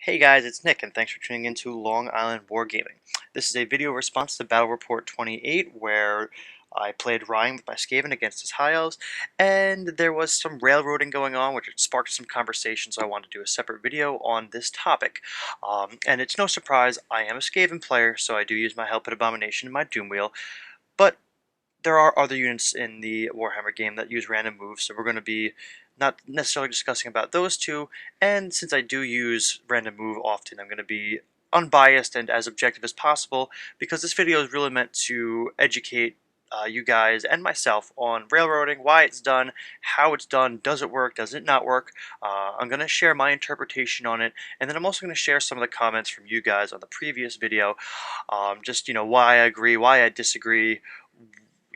Hey guys, it's Nick, and thanks for tuning in to Long Island Wargaming. This is a video response to Battle Report 28, where I played Ryan with my Skaven against his High Elves, and there was some railroading going on, which sparked some conversation, so I wanted to do a separate video on this topic. And it's no surprise, I am a Skaven player, so I do use my Hellpit Abomination and my Doom Wheel, but there are other units in the Warhammer game that use random moves, so we're going to be not necessarily discussing about those two, and since I do use random move often, I'm going to be unbiased and as objective as possible, because this video is really meant to educate you guys and myself on railroading, why it's done, how it's done, does it work, does it not work. I'm going to share my interpretation on it, and then I'm also going to share some of the comments from you guys on the previous video, just, why I agree, why I disagree,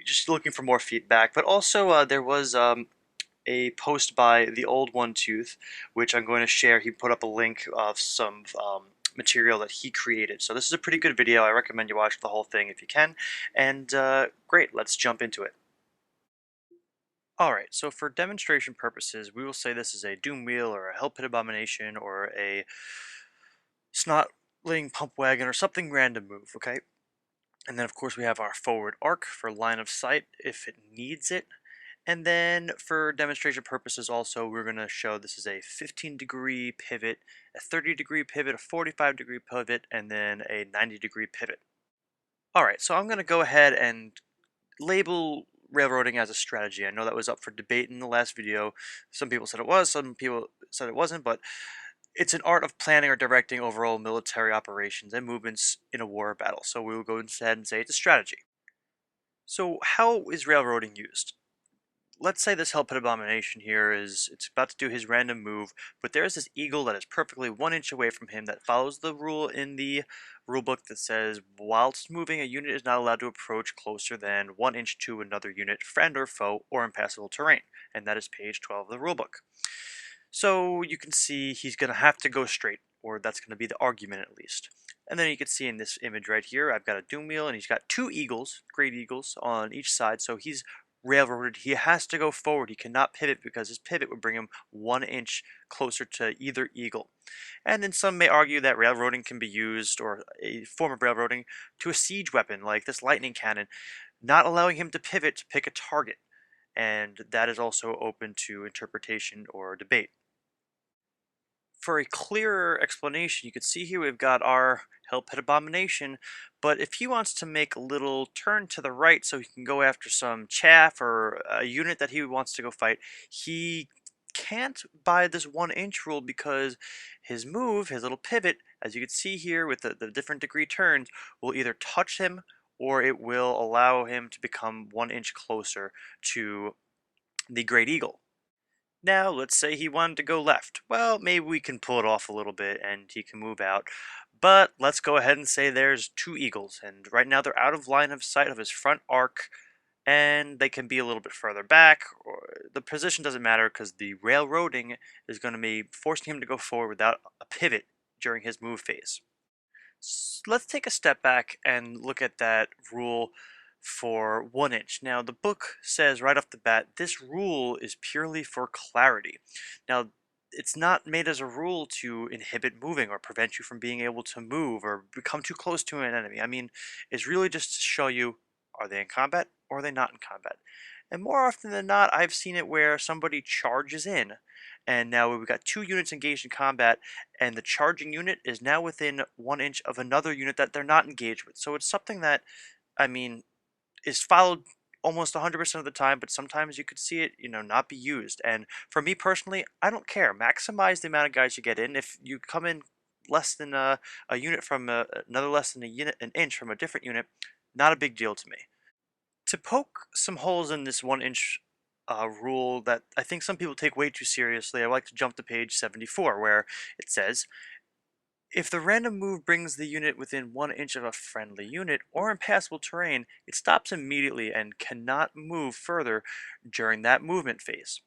just looking for more feedback. But also there was a post by the Old One Tooth, which I'm going to share. He put up a link of some material that he created. So this is a pretty good video. I recommend you watch the whole thing if you can. And great, let's jump into it. Alright, so for demonstration purposes, we will say this is a Doom Wheel or a Hellpit Abomination or a Snotling Pump Wagon or something random move, okay? And then of course we have our forward arc for line of sight if it needs it. And then for demonstration purposes also, we're going to show this is a 15-degree pivot, a 30-degree pivot, a 45-degree pivot, and then a 90-degree pivot. Alright, so I'm going to go ahead and label railroading as a strategy. I know that was up for debate in the last video. Some people said it was, some people said it wasn't, but it's an art of planning or directing overall military operations and movements in a war or battle. So we will go ahead and say it's a strategy. So how is railroading used? Let's say this Hellpit Abomination here it's about to do his random move, but there is this eagle that is perfectly 1 inch away from him that follows the rule in the rulebook that says, whilst moving, a unit is not allowed to approach closer than 1 inch to another unit, friend or foe, or impassable terrain. And that is page 12 of the rulebook. So you can see he's going to have to go straight, or that's going to be the argument at least. And then you can see in this image right here, I've got a Doom Wheel, and he's got two eagles, great eagles, on each side, so he's railroaded. He has to go forward. He cannot pivot because his pivot would bring him 1 inch closer to either eagle. And then some may argue that railroading can be used, or a form of railroading, to a siege weapon like this lightning cannon, not allowing him to pivot to pick a target. And that is also open to interpretation or debate. For a clearer explanation, you can see here we've got our Hellpit Abomination, but if he wants to make a little turn to the right so he can go after some chaff or a unit that he wants to go fight, he can't by this 1 inch rule because his move, his little pivot, as you can see here with the different degree turns, will either touch him or it will allow him to become 1 inch closer to the Great Eagle. Now, let's say he wanted to go left. Well, maybe we can pull it off a little bit and he can move out. But let's go ahead and say there's two eagles, and right now they're out of line of sight of his front arc, and they can be a little bit further back. Or the position doesn't matter because the railroading is going to be forcing him to go forward without a pivot during his move phase. Let's take a step back and look at that rule for 1 inch. Now, the book says right off the bat, this rule is purely for clarity. Now, it's not made as a rule to inhibit moving or prevent you from being able to move or become too close to an enemy. I mean, it's really just to show you, are they in combat or are they not in combat? And more often than not, I've seen it where somebody charges in, and now we've got two units engaged in combat, and the charging unit is now within 1 inch of another unit that they're not engaged with. So it's something that, I mean, is followed almost 100% of the time, but sometimes you could see it, not be used. And for me personally, I don't care. Maximize the amount of guys you get in. If you come in less than a unit from another less than an inch from a different unit, not a big deal to me. To poke some holes in this 1 inch rule that I think some people take way too seriously, I like to jump to page 74, where it says, if the random move brings the unit within 1 inch of a friendly unit or impassable terrain, it stops immediately and cannot move further during that movement phase.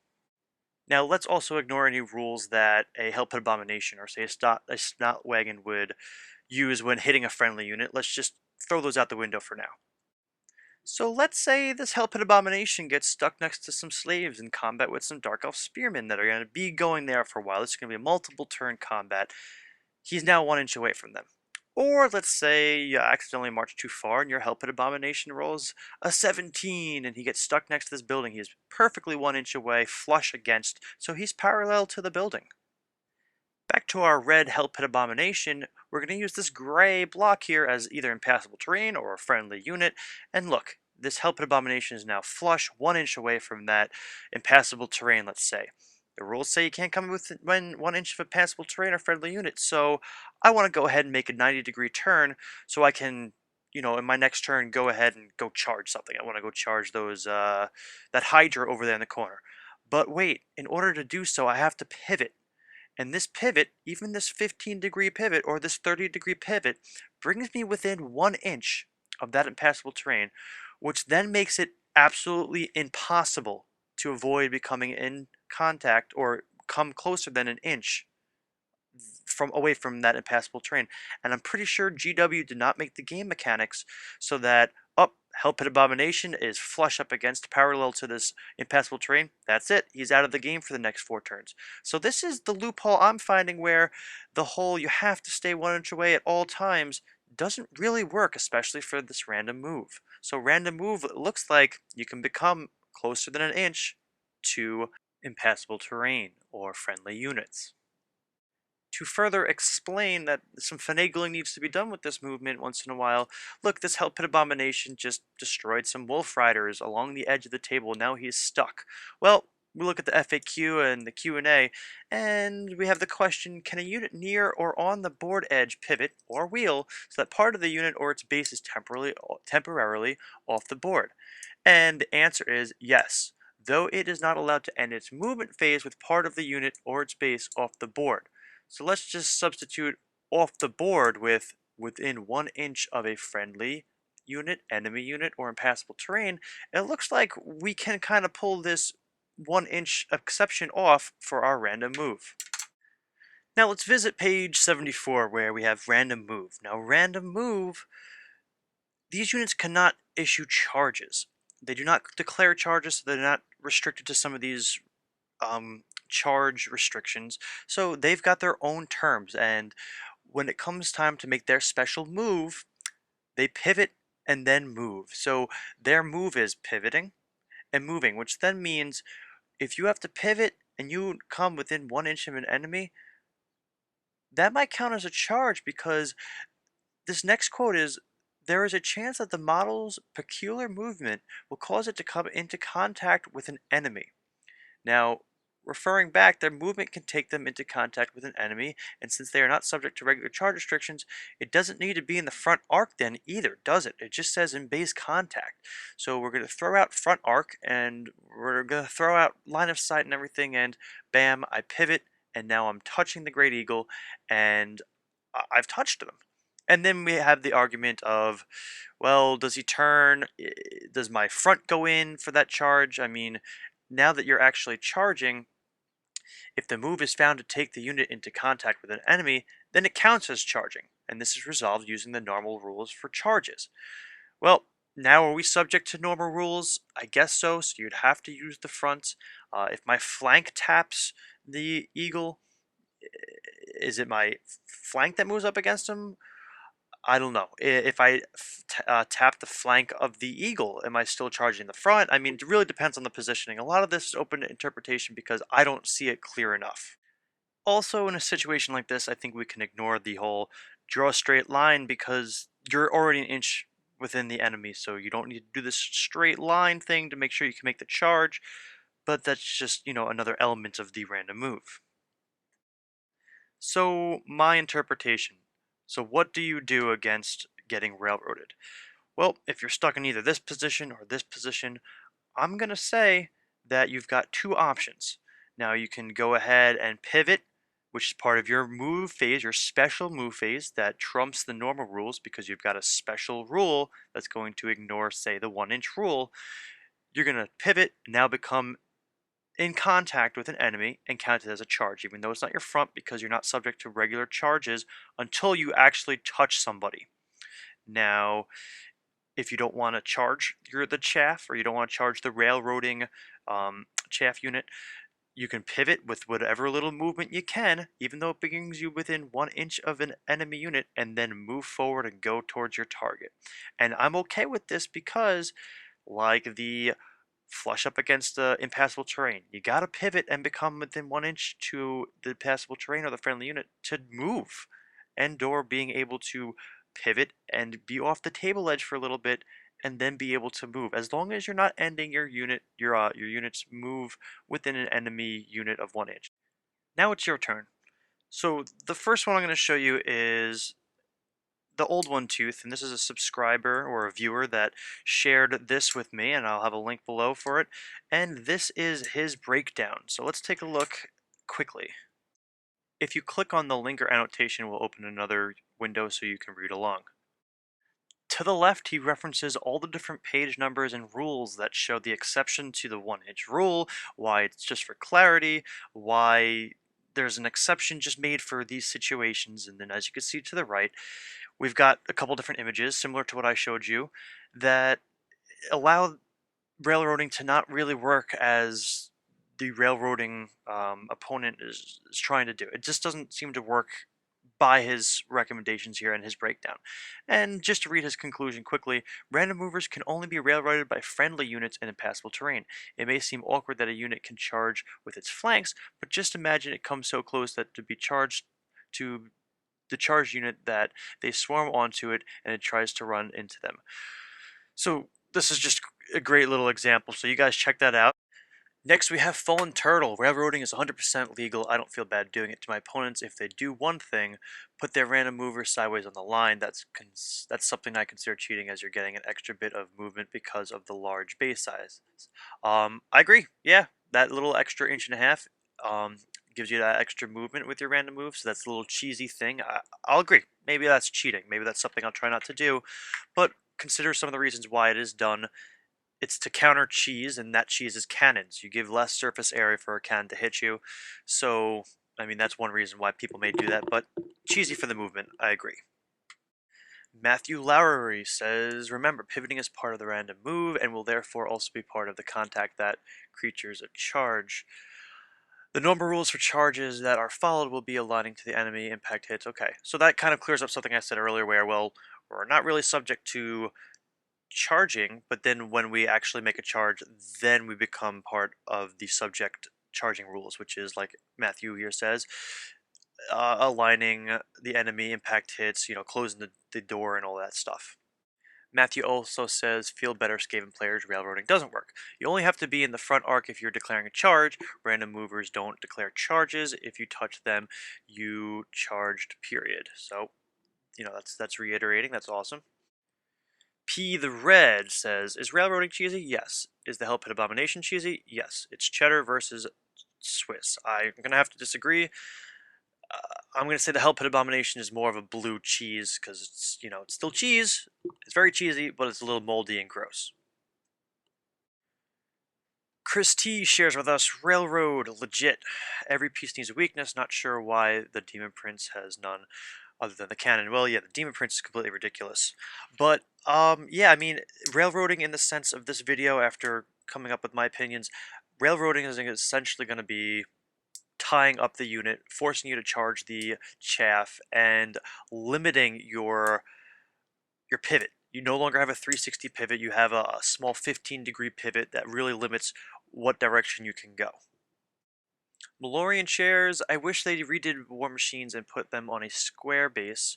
Now, let's also ignore any rules that a Hellpit Abomination or, say, a Snot Wagon would use when hitting a friendly unit. Let's just throw those out the window for now. So let's say this Hellpit Abomination gets stuck next to some slaves in combat with some Dark Elf Spearmen that are going to be going there for a while. It's going to be a multiple turn combat. he's now 1 inch away from them. Or let's say you accidentally march too far and your Hell Pit Abomination rolls a 17 and he gets stuck next to this building. He is perfectly 1 inch away, flush against, so he's parallel to the building. Back to our red Hell Pit Abomination, we're going to use this gray block here as either impassable terrain or a friendly unit. And look, this Hell Pit Abomination is now flush, 1 inch away from that impassable terrain, let's say. The rules say you can't come within 1 inch of impassable terrain or friendly unit, so I want to go ahead and make a 90-degree turn so I can, in my next turn, go ahead and go charge something. I want to go charge that Hydra over there in the corner. But wait, in order to do so, I have to pivot. And this pivot, even this 15-degree pivot or this 30-degree pivot, brings me within 1 inch of that impassable terrain, which then makes it absolutely impossible to avoid becoming in contact or come closer than an inch from away from that impassable terrain. And I'm pretty sure GW did not make the game mechanics so that Hell Pit Abomination is flush up against parallel to this impassable terrain. That's it. He's out of the game for the next 4 turns. So this is the loophole I'm finding where the whole you have to stay 1 inch away at all times doesn't really work, especially for this random move. So random move looks like you can become closer than an inch to impassable terrain or friendly units. To further explain that some finagling needs to be done with this movement once in a while, look, this Hell Pit Abomination just destroyed some Wolf Riders along the edge of the table. Now he's stuck. Well, we look at the FAQ and the Q&A, and we have the question, can a unit near or on the board edge pivot or wheel so that part of the unit or its base is temporarily off the board? And the answer is yes, though it is not allowed to end its movement phase with part of the unit or its base off the board. So let's just substitute off the board with within 1 inch of a friendly unit, enemy unit, or impassable terrain. It looks like we can kind of pull this 1 inch exception off for our random move. Now let's visit page 74 where we have random move. Now random move, these units cannot issue charges. They do not declare charges, so they're not restricted to some of these charge restrictions. So they've got their own terms, and when it comes time to make their special move, they pivot and then move. So their move is pivoting and moving, which then means if you have to pivot and you come within 1 inch of an enemy, that might count as a charge because this next quote is, there is a chance that the model's peculiar movement will cause it to come into contact with an enemy. Now, referring back, their movement can take them into contact with an enemy, and since they are not subject to regular charge restrictions, it doesn't need to be in the front arc then either, does it? It just says in base contact. So we're going to throw out front arc, and we're going to throw out line of sight and everything, and bam, I pivot, and now I'm touching the Great Eagle, and I've touched them. And then we have the argument of, well, does he turn? Does my front go in for that charge? I mean, now that you're actually charging, if the move is found to take the unit into contact with an enemy, then it counts as charging, and this is resolved using the normal rules for charges. Well, now are we subject to normal rules? I guess so, so you'd have to use the front. If my flank taps the eagle, is it my flank that moves up against him? I don't know. If I tap the flank of the eagle, am I still charging the front? I mean, it really depends on the positioning. A lot of this is open to interpretation because I don't see it clear enough. Also, in a situation like this, I think we can ignore the whole draw a straight line because you're already an inch within the enemy, so you don't need to do this straight line thing to make sure you can make the charge, but that's just, another element of the random move. So, my interpretation. So what do you do against getting railroaded? Well, if you're stuck in either this position or this position, I'm going to say that you've got two options. Now you can go ahead and pivot, which is part of your move phase, your special move phase that trumps the normal rules because you've got a special rule that's going to ignore, say, the 1 inch rule. You're going to pivot, now become in contact with an enemy and count it as a charge, even though it's not your front because you're not subject to regular charges until you actually touch somebody. Now, if you don't want to charge the chaff or you don't want to charge the railroading chaff unit, You can pivot with whatever little movement you can, even though it brings you within 1 inch of an enemy unit, and then move forward and go towards your target. And I'm okay with this because, like the flush up against the impassable terrain, you gotta pivot and become within 1 inch to the impassable terrain or the friendly unit to move, and or being able to pivot and be off the table edge for a little bit and then be able to move, as long as you're not ending your unit's move within an enemy unit of 1 inch. Now it's your turn. So the first one I'm going to show you is the old one tooth, and this is a subscriber or a viewer that shared this with me, and I'll have a link below for it. And this is his breakdown. So let's take a look quickly. If you click on the link or annotation, we'll open another window so you can read along. To the left, he references all the different page numbers and rules that show the exception to the 1 inch rule, why it's just for clarity, why there's an exception just made for these situations. And then as you can see to the right, we've got a couple different images similar to what I showed you that allow railroading to not really work as the railroading opponent is trying to do. It just doesn't seem to work by his recommendations here and his breakdown. And just to read his conclusion quickly, random movers can only be railroaded by friendly units in impassable terrain. It may seem awkward that a unit can charge with its flanks, but just imagine it comes so close that to be charged to the charged unit that they swarm onto it and it tries to run into them. So this is just a great little example, so you guys check that out. Next, we have Fallen Turtle. Railroading is 100% legal. I don't feel bad doing it to my opponents. If they do one thing, put their random mover sideways on the line, that's something I consider cheating, as you're getting an extra bit of movement because of the large base size. I agree. Yeah, that little extra inch and a half gives you that extra movement with your random move, so that's a little cheesy thing. I'll agree. Maybe that's cheating. Maybe that's something I'll try not to do, but consider some of the reasons why it is done. It's to counter cheese, and that cheese is cannons. You give less surface area for a cannon to hit you. So, I mean, that's one reason why people may do that, but cheesy for the movement, I agree. Matthew Lowery says, remember, pivoting is part of the random move and will therefore also be part of the contact that creatures a charge. The normal rules for charges that are followed will be aligning to the enemy impact hits. Okay, so that kind of clears up something I said earlier where, well, we're not really subject to charging, but then when we actually make a charge, then we become part of the subject charging rules, which is, like Matthew here says, aligning the enemy impact hits, closing the door and all that stuff. Matthew also says, feel better Skaven players, railroading doesn't work. You only have to be in the front arc if you're declaring a charge. Random movers don't declare charges. If you touch them, you charged, period. So, that's reiterating. That's awesome. P the Red says, is railroading cheesy? Yes. Is the Hell Pit Abomination cheesy? Yes. It's cheddar versus Swiss. I'm going to have to disagree. I'm going to say the Hell Pit Abomination is more of a blue cheese because it's still cheese. It's very cheesy, but it's a little moldy and gross. Chris T shares with us, Railroad, legit. Every piece needs a weakness. Not sure why the Demon Prince has none other than the cannon. Well, yeah, the Demon Prince is completely ridiculous. But, yeah, I mean, railroading in the sense of this video, after coming up with my opinions, railroading is essentially going to be tying up the unit, forcing you to charge the chaff, and limiting your pivot. You no longer have a 360 pivot, you have a small 15-degree pivot that really limits what direction you can go. Malorian chairs, I wish they redid War Machines and put them on a square base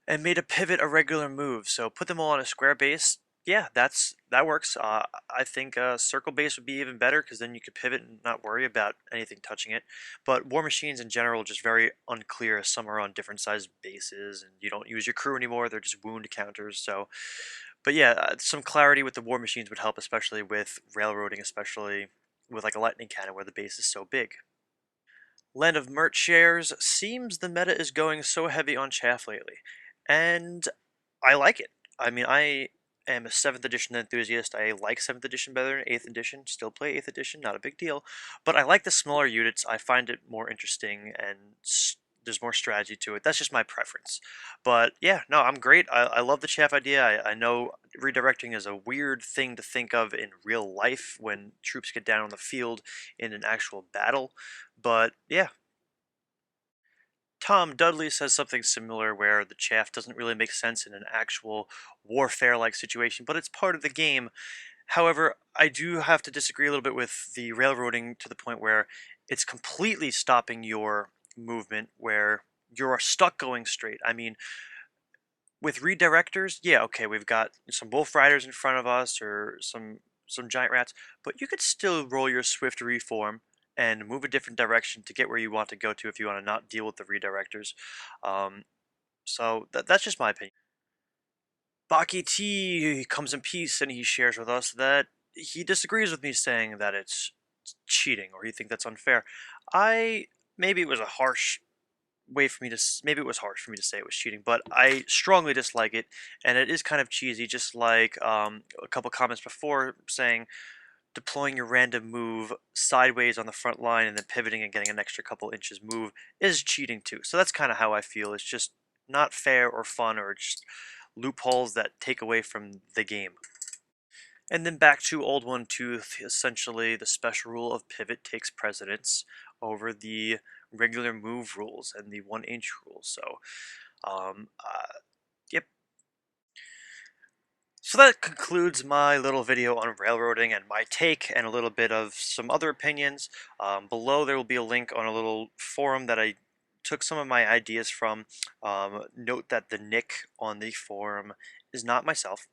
and made a pivot a regular move. So put them all on a square base. Yeah, that works. I think a circle base would be even better because then you could pivot and not worry about anything touching it. But War Machines in general are just very unclear. Some are on different sized bases and you don't use your crew anymore. They're just wound counters. So, but yeah, some clarity with the War Machines would help, especially with railroading, especially with like a lightning cannon where the base is so big. Land of Mert shares, seems the meta is going so heavy on chaff lately, and I like it. I mean, I am a 7th edition enthusiast. I like 7th edition better than 8th edition. Still play 8th edition, not a big deal. But I like the smaller units. I find it more interesting, and there's more strategy to it. That's just my preference. But yeah, no, I'm great. I love the chaff idea. I know redirecting is a weird thing to think of in real life when troops get down on the field in an actual battle. But yeah, Tom Dudley says something similar where the chaff doesn't really make sense in an actual warfare like situation, but it's part of the game. However, I do have to disagree a little bit with the railroading to the point where it's completely stopping your movement where you're stuck going straight. I mean, with redirectors, yeah, okay, we've got some wolf riders in front of us or some giant rats, but you could still roll your swift reform and move a different direction to get where you want to go to if you want to not deal with the redirectors. Um, that's just my opinion. Baki T comes in peace and he shares with us that he disagrees with me saying that it's cheating or he thinks that's unfair. I maybe it was a harsh way for me to maybe it was harsh for me to say it was cheating, but I strongly dislike it, and it is kind of cheesy. Just like a couple comments before saying deploying your random move sideways on the front line and then pivoting and getting an extra couple inches move is cheating too. So that's kind of how I feel. It's just not fair or fun or just loopholes that take away from the game. And then back to Old One Tooth, essentially the special rule of pivot takes precedence over the regular move rules and the 1 inch rule. So, um, uh, yep. So that concludes my little video on railroading and my take and a little bit of some other opinions. Below there will be a link on a little forum that I took some of my ideas from. Note that the nick on the forum is not myself.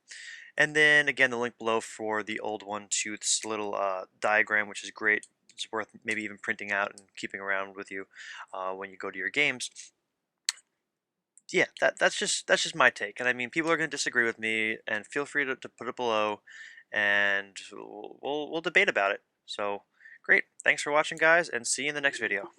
And then again, the link below for the Old One Tooth's little diagram, which is great. It's worth maybe even printing out and keeping around with you when you go to your games. Yeah, that's just my take, and I mean, people are going to disagree with me, and feel free to put it below, and we'll debate about it. So, great. Thanks for watching, guys, and see you in the next video.